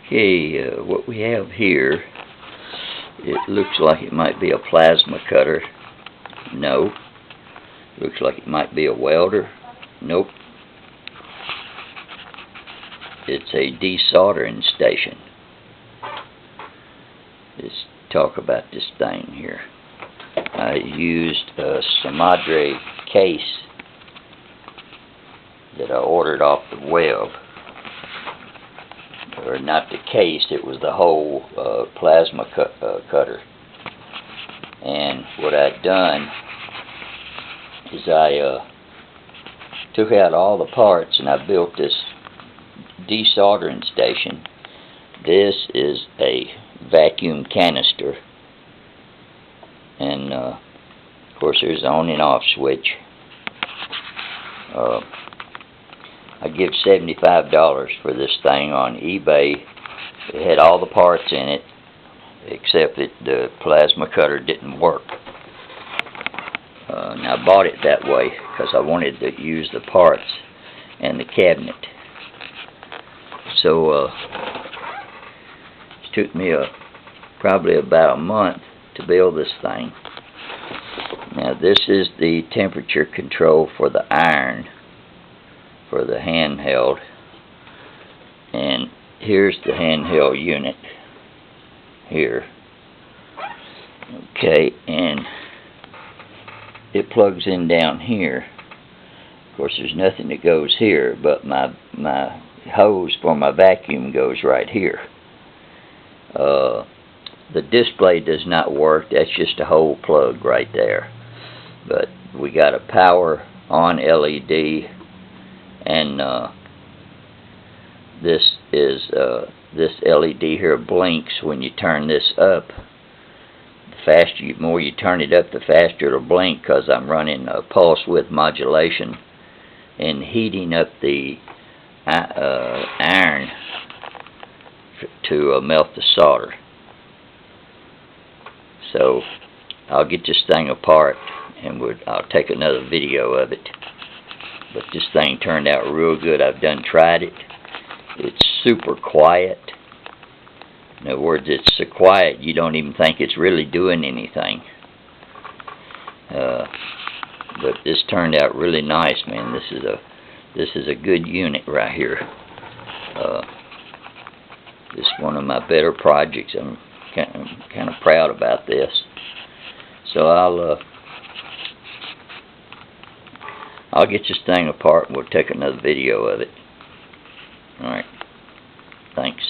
Okay, what we have here, it looks like it might be a plasma cutter. No. Looks like it might be a welder. Nope. It's a desoldering station. Let's talk about this thing here. I used a Simadre case that I ordered off the web. Or not the case, it was the whole plasma cutter. And what I'd done is I took out all the parts and I built this desoldering station. This is a vacuum canister, and of course there's an on and off switch. I give $75 for this thing on eBay. It had all the parts in it, except that the plasma cutter didn't work. And I bought it that way because I wanted to use the parts and the cabinet. So it took me probably about a month to build this thing. Now this is the temperature control for the iron, for the handheld, and here's the handheld unit here. Okay, and it plugs in down here. Of course there's nothing that goes here, but my hose for my vacuum goes right here. The display does not work. That's just a hole plug right there. But we got a power on LED, and this LED here blinks when you turn this up. The more you turn it up, the faster it'll blink, because I'm running a pulse width modulation and heating up the iron to melt the solder. So I'll get this thing apart and I'll take another video of it. But this thing turned out real good. I've tried it. It's super quiet. In other words, it's so quiet you don't even think it's really doing anything. But this turned out really nice, man. This is a good unit right here. This is one of my better projects. I'm kind of proud about this. So I'll get this thing apart and we'll take another video of it. Alright. Thanks.